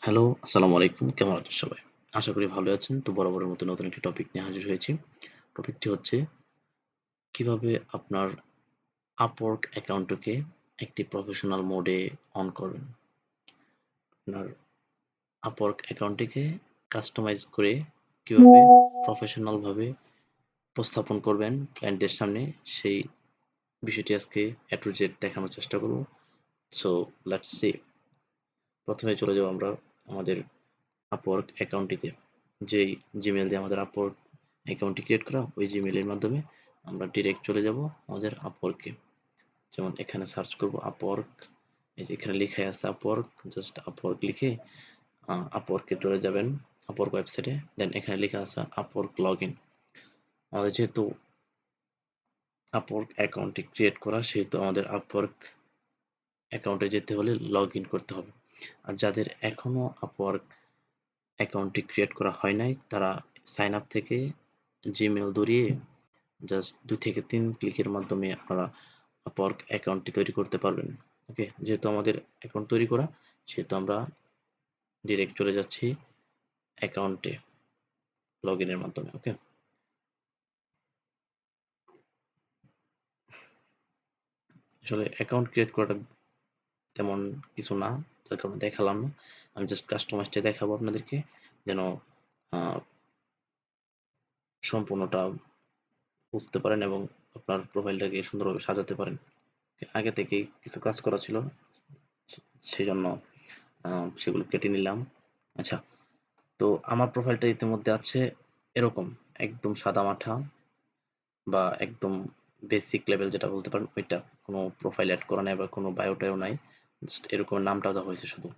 Hello, আসসালামু আলাইকুম। কেমন আছেন সবাই? আশা করি ভালো আছেন। তো বরাবরের মতো নতুন একটি টপিক নিয়ে হাজির হয়েছি। টপিকটি হচ্ছে কিভাবে আপনার Upwork অ্যাকাউন্টটিকে একটি প্রফেশনাল মোডে অন করবেন। আপনার Upwork অ্যাকাউন্টটিকে কাস্টমাইজ করে কিভাবে প্রফেশনাল ভাবে উপস্থাপন করবেন ক্লায়েন্টদের সামনে, সেই বিষয়টি আজকে A to Z দেখানোর চেষ্টা করব। So let's see. প্রথমে চলে যাব আমরা আমাদের Upwork অ্যাকাউন্টটিতে। যেই জিমেইল দিয়ে আমাদের Upwork অ্যাকাউন্টটি ক্রিয়েট করা, ওই জিমেইলের মাধ্যমে আমরা ডিরেক্ট চলে যাব আমাদের Upwork-এ। যেমন এখানে সার্চ করব Upwork। এই যে এখানে লেখাই আছে Upwork, জাস্ট Upwork লিখে Upwork-এ চলে যাবেন, Upwork ওয়েবসাইটে। দেন এখানে লেখা আছে Upwork লগইন। আমাদের যেহেতু Upwork অ্যাকাউন্টটি ক্রিয়েট করা, সেহেতু আমাদের Upwork অ্যাকাউন্টে যেতে হলে লগইন করতে হবে। আর যাদের এখনো Upwork অ্যাকাউন্টটি ক্রিয়েট করা হয় নাই, তারা সাইন আপ থেকে জিমেইল ধরিয়ে জাস্ট 2 থেকে 3 ক্লিকের মাধ্যমে আপনারা Upwork অ্যাকাউন্টটি তৈরি করতে পারবেন। ওকে, যেহেতু আমাদের অ্যাকাউন্ট তৈরি করা, সেহেতু আমরা ডিরেক্ট চলে যাচ্ছি অ্যাকাউন্টে লগইনের মাধ্যমে। ওকে, আসলে অ্যাকাউন্ট ক্রিয়েট করাটা তেমন কিছু না, যার কারণে দেখালাম না। আমি জাস্ট কাস্টমাইজটা দেখাবো আপনাদেরকে, যেন আহ, সম্পূর্ণটা বুঝতে পারেন এবং আপনার প্রোফাইলটাকে সুন্দরভাবে সাজাতে পারেন। আগে থেকেই কিছু কাজ করা ছিল, সেজন্য সেগুলো কেটে নিলাম। আচ্ছা, তো আমার প্রোফাইলটা ইতিমধ্যে আছে এরকম, একদম সাদামাঠা বা একদম বেসিক লেভেল যেটা বলতে পারেন ওইটা। কোনো প্রোফাইল এড করা নাই বা কোনো বায়োটাও নাই, জাস্ট এরকম নামটা দেওয়া হয়েছে শুধু।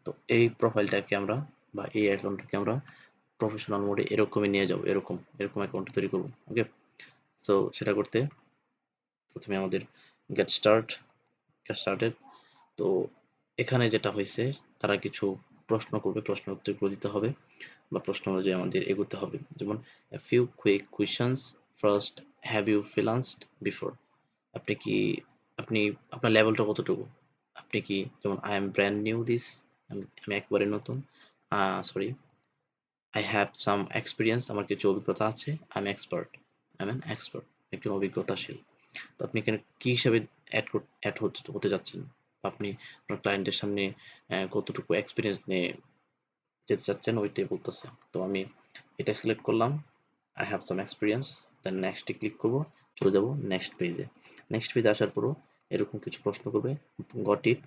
তো এই প্রোফাইলটাকে আমরা বা এই অ্যাকাউন্টটাকে আমরা প্রফেশনাল মোডে এরকমই নিয়ে যাবো, এরকম এরকম অ্যাকাউন্ট তৈরি করবো। ওকে, সো সেটা করতে প্রথমে আমাদের গেট স্টার্টেড। তো এখানে যেটা হয়েছে, তারা কিছু প্রশ্ন করবে, প্রশ্নের উত্তরগুলো দিতে হবে বা প্রশ্ন অনুযায়ী আমাদের এগোতে হবে। যেমন a few quick questions. First, have you freelanced before? আপনি কি আপনি আপনার লেভেলটা কতটুকু? আপনি কি, যেমন I am brand new this, আমি একবারে নতুন। Sorry, I have some experience, আমার কিছু অভিজ্ঞতা আছে। I'm expert, I'm an expert, একজন অভিজ্ঞতাশীল। তো আপনি এখানে কি হিসাবে অ্যাড হতে যাচ্ছেন? আপনি আপনার ক্লায়েন্টের সামনে কতটুকু এক্সপেরিয়েন্স নিয়ে যেতে চাচ্ছেন ওইটাই বলতেছে। তো আমি এটা সিলেক্ট করলাম, I have some experience, then next এ ক্লিক করব, চলে যাব নেক্সট পেজে। নেক্সট পেজে আসার পরও এরকম কিছু প্রশ্ন করবে, গট ইট,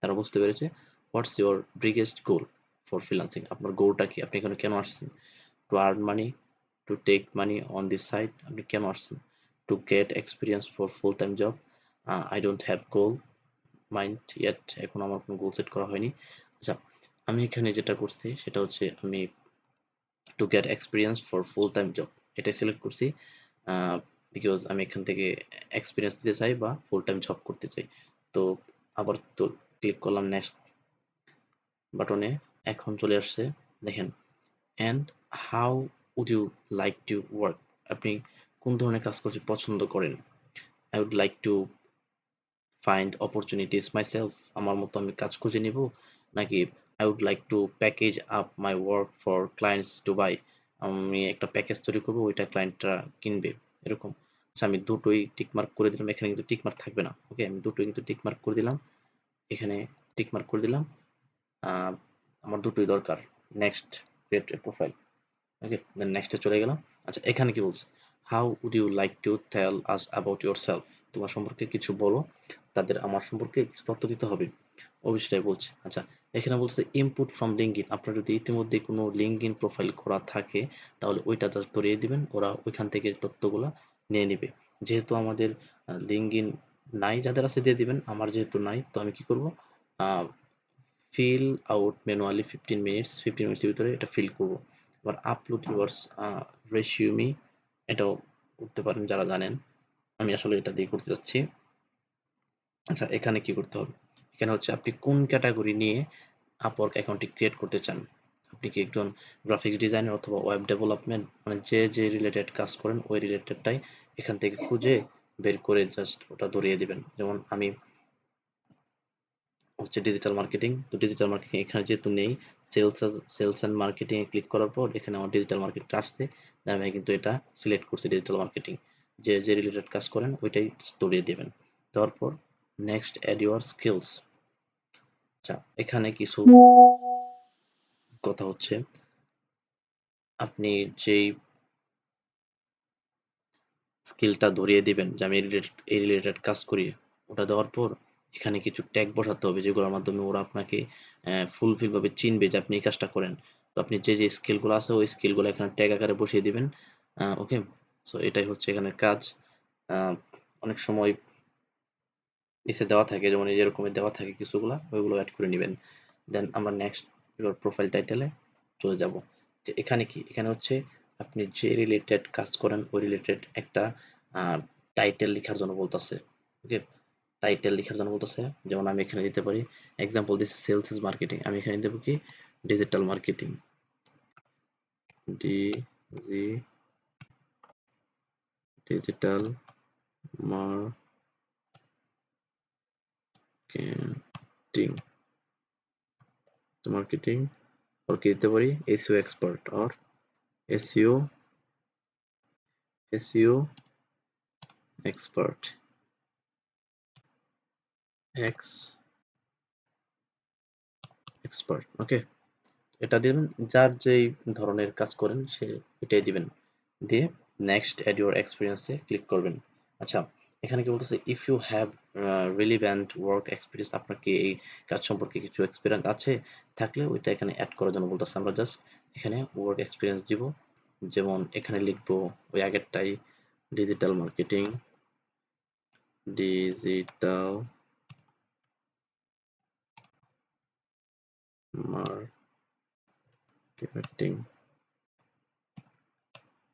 তারা বুঝতে পেরেছে। What's your biggest goal for freelancing? আপনার গোলটা কি? আপনি এখানে কেন আসছেন? To earn money, to take money on this site? আপনি কেন আসছেন? To get experience for full time job? I don't have goal mind yet, এখন আমার কোনো গোল সেট করা হয়নি। আচ্ছা, আমি এখানে যেটা করছি সেটা হচ্ছে আমি two get experience for full time job এটাই সিলেক্ট করছি, বিকজ আমি এখান থেকে এক্সপিরিয়েন্স দিতে চাই বা ফুল টাইম জব করতে চাই। তো আবার তো ক্লিক করলাম নেক্সট বাটনে, এখন চলে আসছে, দেখেন, and how would you like to work? আপনি কোন ধরনের কাজ করতে পছন্দ করেন? I would like to find opportunities myself, আমার মতো আমি কাজ খুঁজে নিব, নাকি I would like to package up my work for clients to buy, আমি একটা প্যাকেজ তৈরি করবো, ওইটা ক্লায়েন্টরা কিনবে, এরকম। আচ্ছা, আমি দুটোই টিক মার্ক করে দিলাম। এখানে কিন্তু টিক মার্ক থাকবে না। ওকে, আমি দুটোই কিন্তু টিক মার্ক করে দিলাম, এখানে টিক মার্ক করে দিলাম। আহ, আমার দুটোই দরকার। Next, create a profile. Okay, then নেক্সটে চলে গেলাম। আচ্ছা, এখানে কি বলছে? How would you like to tell us about yourself? তোমার সম্পর্কে কিছু বলো। তাদের আমার সম্পর্কে কিছু তথ্য দিতে হবে, ও বিষয়টাই বলছে। আচ্ছা, এখানে বলছে ইনপুট ফ্রম লিঙ্কডইন। আপনার যদি ইতিমধ্যে কোনো লিঙ্কডইন প্রোফাইল করা থাকে, তাহলে ওইটা জাস্ট ধরিয়ে দিবেন, ওরা ওইখান থেকে তথ্যগুলা নিয়ে নিবে। যেহেতু আমাদের লিঙ্কডইন নাই, যাদের আছে দিয়ে দিবেন, আমার যেহেতু নাই, তো আমি কি করব, ফিল আউট ম্যানুয়ালি 15 মিনিটসের ভিতরে এটা ফিল করব। আবার আপলোড ইউয়ার্স রেসিউমি, এটাও করতে পারেন যারা জানেন। আমি আসলে এটা দিয়ে করতে যাচ্ছি। আচ্ছা, এখানে কি করতে হবে? এখানে হচ্ছে আপনি কোন ক্যাটাগরি নিয়ে আপওয়ার্ক অ্যাকাউন্টটি ক্রিয়েট করতে চান। আপনি কি একজন গ্রাফিক্স ডিজাইনার অথবা ওয়েব ডেভেলপমেন্ট, মানে যে রিলেটেড কাজ করেন ওই রিলেটেডটাই এখান থেকে খুঁজে বের করে জাস্ট ওটা ধরিয়ে দিবেন। যেমন আমি হচ্ছে ডিজিটাল মার্কেটিং। তো ডিজিটাল মার্কেটিং এখানে যেহেতু নেই, সেলস এন্ড মার্কেটিং এ ক্লিক করার পর এখানে আমার ডিজিটাল মার্কেটিং আসছে, তাই আমি কিন্তু এটা সিলেক্ট করছি ডিজিটাল মার্কেটিং। যে রিলেটেড কাজ করেন ওইটাই ধরিয়ে দিবেন। দেওয়ার পর নেক্সট অ্যাড ইউর স্কিলস। আচ্ছা, এখানে কিছু কথা হচ্ছে, আপনি যেই স্কিলটা ধরিয়ে দিবেন যে আমি এই রিলেটেড কাজ করি, ওটা দেওয়ার পর এখানে কিছু ট্যাগ বসাতে হবে যেগুলোর মাধ্যমে ওরা আপনাকে ফুলফিল ভাবে চিনবে যে আপনি এই কাজটা করেন। তো আপনি যে স্কিলগুলো আছে ওই স্কিলগুলো এখানে ট্যাগ আকারে বসিয়ে দিবেন। ওকে, সো এটাই হচ্ছে এখানে কাজ। আহ, অনেক সময় নিচে দেওয়া থাকে, যেমন এই যেরকমের দেওয়া থাকে কিছুগুলা, ওইগুলো অ্যাড করে নেবেন। দেন আমরা নেক্সট প্রোফাইল টাইটেলে চলে যাব। যে এখানে কি, এখানে হচ্ছে আপনি যে রিলেটেড কাজ করেন ওই রিলেটেড একটা টাইটেল লেখার জন্য বলতেছে। ওকে, টাইটেল লেখার জন্য বলতেছে, যেমন আমি এখানে দিতে পারি example this sales is marketing, আমি এখানে দেবো কি ডিজিটাল মার্কেটিং, ডি জি ডিজিটাল মার্কেটিং, মার্কেটিং और কি দিতে পারি এসইও এক্সপার্ট और এসইও এসইও এক্সপার্ট এক্স এক্সপার্ট। ওকে, এটা দিবেন, যার যেই ধরনের কাজ করেন সে এটাই দিবেন। দিয়ে নেক্সট অ্যাড ইউর এক্সপিরিয়েন্সে ক্লিক করবেন। আচ্ছা, এখানে কি বলতেছে if you have relevant work experience, আপনার কি এই কাজ সম্পর্কে কিছু এক্সপিরিয়েন্স আছে, থাকলে ওইটা এখানে অ্যাড করার জন্য বলতেছে। আমরা জাস্ট এখানে ওয়ার্ক এক্সপিরিয়েন্স দিব, যেমন এখানে লিখবো ওই আগেরটাই digital marketing, digital marketing,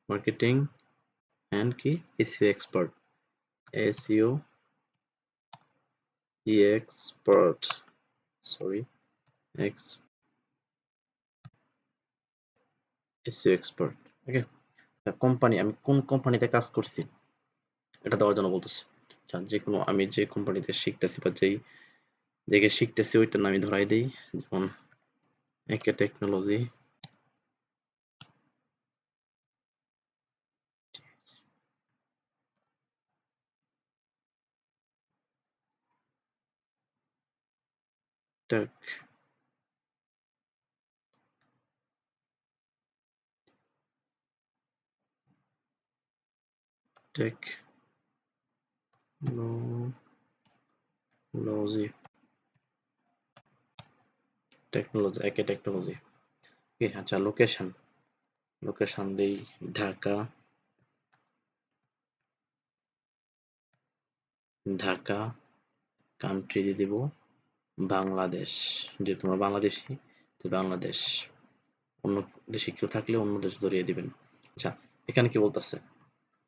marketing and কি SEO expert, SEO expert, sorry এক্স এসইও এক্সপার্ট। ওকে, কোম্পানি, আমি কোন কোম্পানিতে কাজ করছি এটা দেওয়ার জন্য বলতেছে। আচ্ছা, যে কোনো আমি যে কোম্পানিতে শিখতেছি বা যেই জায়গায় শিখতেছি ওইটার নামই ধরাই দেই, যেমন একে টেকনোলজি, টেক টেকনোলজি, টেকনোলজি একে টেকনোলজি। ওকে, আচ্ছা লোকেশন, লোকেশন দেই ঢাকা, ঢাকা, কান্ট্রি দিয়ে দিব বাংলাদেশ, যে তোমরা বাংলাদেশি, তো বাংলাদেশ। অন্য দেশে কেউ থাকলে অন্য দেশ ধরিয়ে দিবেন। আচ্ছা, এখানে কি বলতেছে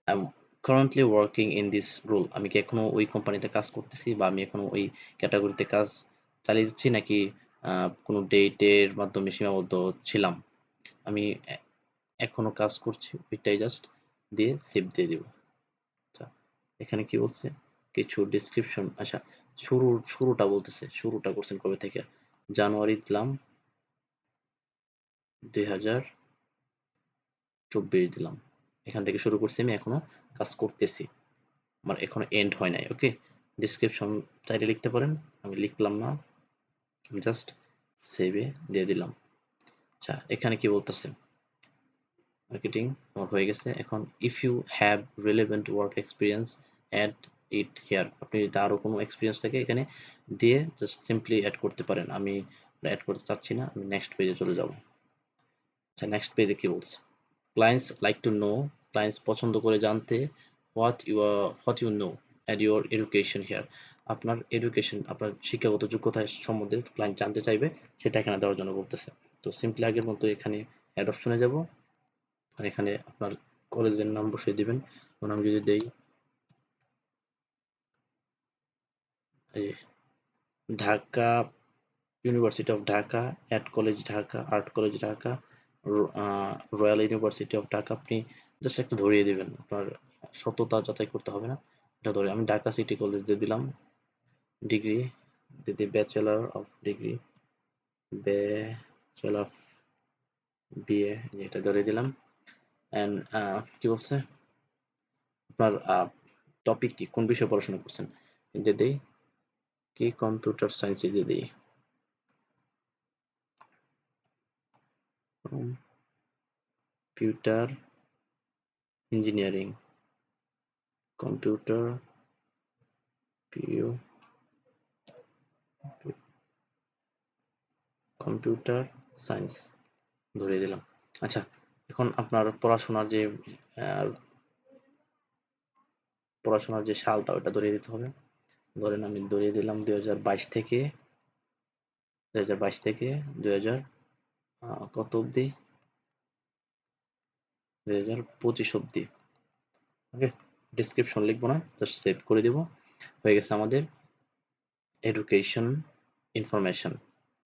I am currently working in this role, আমি কি এখনো ওই কোম্পানিতে কাজ করতেছি বা আমি এখনো ওই ক্যাটাগরিতে কাজ চালিয়ে যাচ্ছি, নাকি কোনো ডেটের মাধ্যমে সীমাবদ্ধ ছিলাম, আমি এখনো কাজ করছি ওইটাই জাস্ট দিয়ে সেভ দিয়ে দিব। আচ্ছা, এখানে কি বলছে কিছু ডেসক্রিপশন। আচ্ছা, শুরুটা বলতেছে, শুরুটা করছেন কবে থেকে, জানুয়ারি দিলাম 2024 দিলাম, এখান থেকে শুরু করছি, আমি এখনো কাজ করতেছি, আমার এখনো এন্ড হয় নাই। ওকে, ডেসক্রিপশন চাইলে লিখতে পারেন, আমি লিখলাম না, জাস্ট সেভে দিয়ে দিলাম। আচ্ছা, এখানে কি বলতেছে মার্কেটিং আমার হয়ে গেছে। এখন if you have relevant work experience add it here, আপনি যদি আরো কোনো এক্সপিরিয়েন্স থাকে এখানে দিয়ে জাস্ট সিম্পলি অ্যাড করতে পারেন। আমি অ্যাড করতে চাচ্ছি না, আমি নেক্সট পেজে চলে যাব। আচ্ছা, নেক্সট পেজে কি বলছে, clients like to know, clients পছন্দ করে জানতে what you know add your education here, আপনার এডুকেশন, আপনার শিক্ষাগত যোগ্যতা সম্বন্ধে ক্লায়েন্ট জানতে চাইবে, সেটা এখানে দেওয়ার জন্য বলতেছে। তো সিম্পলি আগের মতো এখানে অ্যাড অপশনে যাব, আর এখানে আপনার কলেজের নাম বসিয়ে দিবেন। যেমন আমি যদি দেই এই Dhaka university of Dhaka, at college Dhaka, art college Dhaka, royal university of Dhaka, আপনি জাস্ট একটু ধরিয়ে দিবেন, আপনার সততা যাচাই করতে হবে না, এটা ধরে আমি ঢাকা সিটি কলেজ দিয়ে দিলাম ডিগ্রি, দিদি bachelor of degree, bachelor of BA, এটা ধরে দিলাম। এন্ড কি বলছে আপনার টপিক কি, কোন বিষয়ে পড়াশোনা করছেন, যে দেই কি কম্পিউটার সায়েন্স দিয়ে দিই, কম্পিউটার ইঞ্জিনিয়ারিং, কম্পিউটার পিউ কম্পিউটার সায়েন্স ধরিয়ে দিলাম। আচ্ছা, এখন আপনার পড়াশোনার যে সালটা ওটা ধরিয়ে দিতে হবে। ধরেন আমি ধরিয়ে দিলাম 2022 থেকে 2000 কত অবধি, 2025 অবধি। ওকে, ডিসক্রিপশন লিখবো না, জাস্ট সেভ করে দিব। হয়ে গেছে আমাদের এডুকেশন ইনফরমেশন।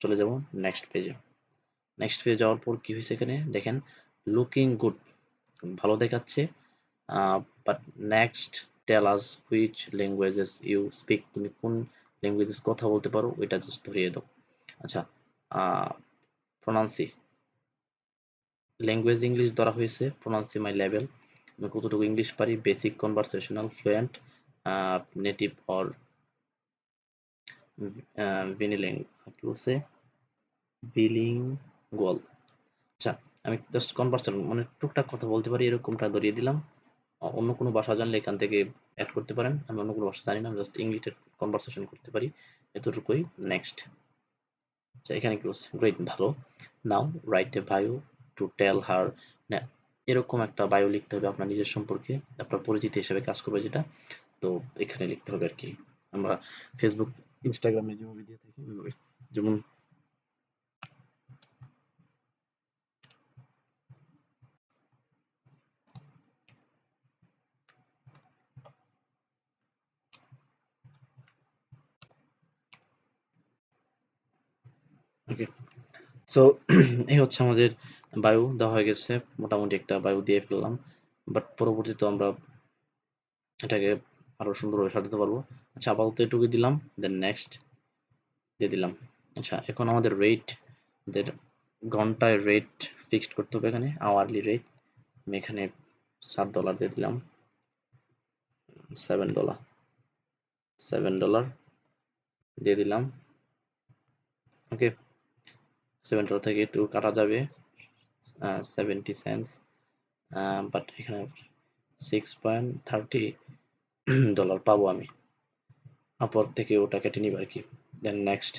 চলে যাব নেক্সট পেজে। নেক্সট পেজে যাওয়ার পর কি হয়েছে, এখানে দেখেন লুকিং গুড, ভালো দেখাচ্ছে, but next tell us which languages you speak, তুমি কোন ল্যাঙ্গুয়েজেস কথা বলতে পারো ওইটা জাস্ট ধরিয়ে দাও। আচ্ছা, প্রনাউন্সি, ল্যাঙ্গুয়েজ ইংলিশ ধরা হয়েছে, প্রনাউন্সি মাই লেভেল, আমি কতটুকু ইংলিশ পারি, basic, conversational, fluent, native or bilingual. আচ্ছা, আমি জাস্ট কনভারসেশন মানে টুকটাক কথা বলতে পারি এরকমটা ধরিয়ে দিলাম। অন্য কোনো ভাষা জানলে এখান থেকে অ্যাড করতে পারেন, আমি অন্য কোনো ভাষা জানি না, আমি জাস্ট ইংলিশে কনভারসেশন করতে পারি, এতটুকুই। নেক্সট। আচ্ছা, এখানে কি বলছে, গ্রেট, ভালো। Now write a bio to tell her, না এরকম একটা বায়ো লিখতে হবে আপনার নিজের সম্পর্কে, আপনার পরিচিতি হিসেবে কাজ করবে যেটা, তো এখানে লিখতে হবে আর কি। আমরা ফেসবুক ইনস্টাগ্রামে যেভাবে দিয়ে থাকি ওইভাবে। যেমন ওকে, সো এই হচ্ছে আমাদের বায়ু দেওয়া হয়ে গেছে, মোটামুটি একটা বায়ু দিয়ে ফেললাম, বাট পরবর্তীতে আমরা এটাকে আরো সুন্দরভাবে সাজাতে পারবো। আচ্ছা, আপাতত এটুকুই দিলাম, দেন নেক্সট দিয়ে দিলাম। আচ্ছা, এখন আমাদের রেট, আমাদের ঘন্টায় রেট ফিক্সড করতে হবে, এখানে আওয়ারলি রেট আমি এখানে $7 দিয়ে দিলাম, $7 $7 দিয়ে দিলাম। ওকে, $7 থেকে একটু কাটা যাবে 70 সেন্টস, বাট এখানে $6.30 পাবো আমি, আপর থেকে ওটা কেটে নিব আর কি। Then next.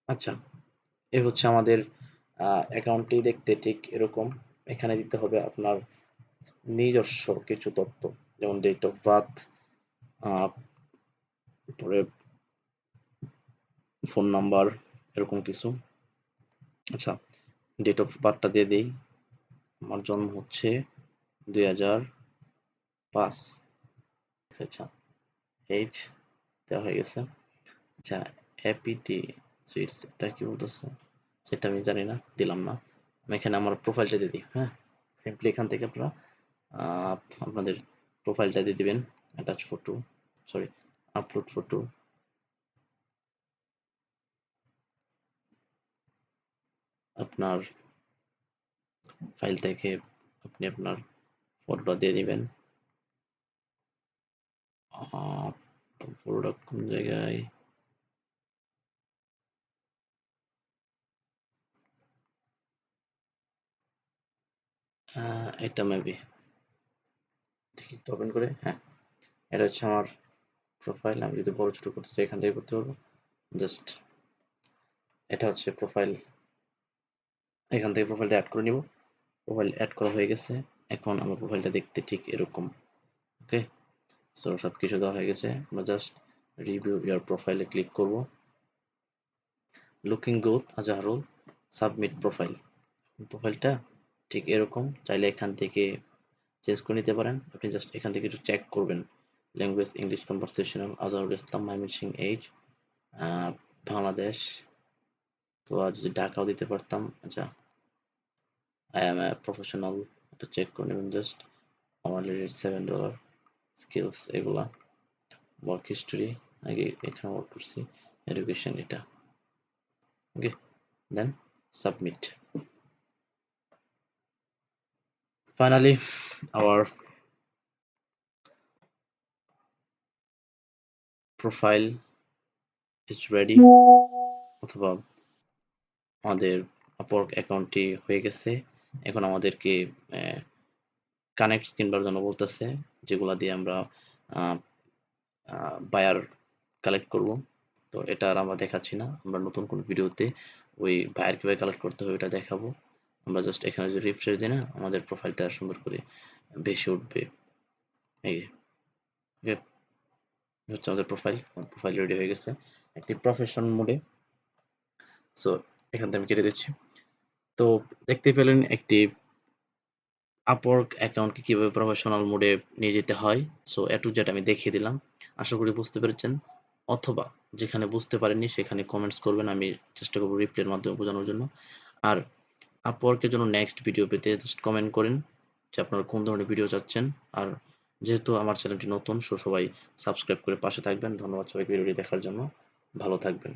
আচ্ছা, এ হচ্ছে আমাদের অ্যাকাউন্টটি দেখতে ঠিক এরকম। এখানে দিতে হবে আপনার নিজস্ব কিছু তথ্য, যেমন ডেট অফ বার্থ, তারপরে ফোন নাম্বার, এরকম কিছু। আচ্ছা, ডেট অফ বার্থটা দিয়ে দিই, আমার জন্ম হচ্ছে 2005। আচ্ছা, এইজ দেওয়া হয়ে গেছে। আচ্ছা, এপিটি সুইটস এটা কি বলতেছে সেটা আমি জানি না, দিলাম না। আমি এখানে আমার প্রোফাইলটা দিয়ে দিই। হ্যাঁ, সিম্পলি এখান থেকে আপনারা আপনাদের প্রোফাইলটা দিয়ে দিবেন, attach photo, sorry, upload photo, আপনার ফাইল থেকে আপনি আপনার ফটোটা দিয়ে দিবেন। ফটোটা কোন জায়গায়, এটা মেবি দেখি তো ওপেন করে। হ্যাঁ, এটা হচ্ছে আমার প্রোফাইল। আমি যদি বড় ছোট করতে চাই এখান থেকে করতে পারবো, জাস্ট এটা হচ্ছে প্রোফাইল, এখান থেকে প্রোফাইলটা অ্যাড করে নিব। প্রোফাইল অ্যাড করা হয়ে গেছে, এখন আমার প্রোফাইলটা দেখতে ঠিক এরকম। ওকে, সো সবকিছু দেওয়া হয়ে গেছে, আমরা জাস্ট রিভিউ ইয়ার প্রোফাইলে ক্লিক করব। Looking good Azharul, submit profile. প্রোফাইলটা ঠিক এরকম, চাইলে এখান থেকে চেঞ্জ করে নিতে পারেন। আপনি জাস্ট এখান থেকে একটু চেক করবেন, language English, conversational, Azharul Islam, Mymensingh, age Bangladesh, তো আর যদি ঢাকাও দিতে পারতাম। আচ্ছা, আই এম এ প্রফেশনাল, এটা চেক করে নেবেন জাস্ট, আমার $7, স্কিলস এগুলা, ওয়ার্ক হিস্টোরি আগে এখানে ওয়ার্ক করছি, এডুকেশন এটা, ওকে, দেন submit. Finally, our profile is ready, অথবা আমাদের আপওয়ার্ক অ্যাকাউন্টটি হয়ে গেছে। এখন আমাদেরকে কানেক্ট কিনবার জন্য বলতেছে, যেগুলা দিয়ে আমরা বায়ার কালেক্ট করব। তো এটা আর আমরা দেখাচ্ছি না, আমরা নতুন কোন ভিডিওতে ওই বায়ার কিভাবে কালেক্ট করতে হবে এটা দেখাবো। আমরা জাস্ট এখানে যে রিফ্রেশ দিই না, আমাদের প্রোফাইলটা সুন্দর করে ভেসে উঠবে। এই যে, হচ্ছে আমাদের প্রোফাইল রেডি হয়ে গেছে একটি প্রফেশন মোডে। সো এখান থেকে আমি কেটে দিচ্ছি। তো দেখতে পেলেন একটি আপওয়ার্ক অ্যাকাউন্টকে কিভাবে প্রফেশনাল মোডে নিয়ে যেতে হয়। সো এ টু জেড আমি দেখিয়ে দিলাম, আশা করি বুঝতে পেরেছেন। অথবা যেখানে বুঝতে পারেননি সেখানে কমেন্টস করবেন, আমি চেষ্টা করবো রিপ্লাইয়ের মাধ্যমে বোঝানোর জন্য। আর আপওয়ার্কের জন্য নেক্সট ভিডিও পেতে জাস্ট কমেন্ট করেন যে আপনারা কোন ধরনের ভিডিও চাচ্ছেন। আর যেহেতু আমার চ্যানেলটি নতুন, সো সবাই সাবস্ক্রাইব করে পাশে থাকবেন। ধন্যবাদ সবাইকে ভিডিওটি দেখার জন্য, ভালো থাকবেন।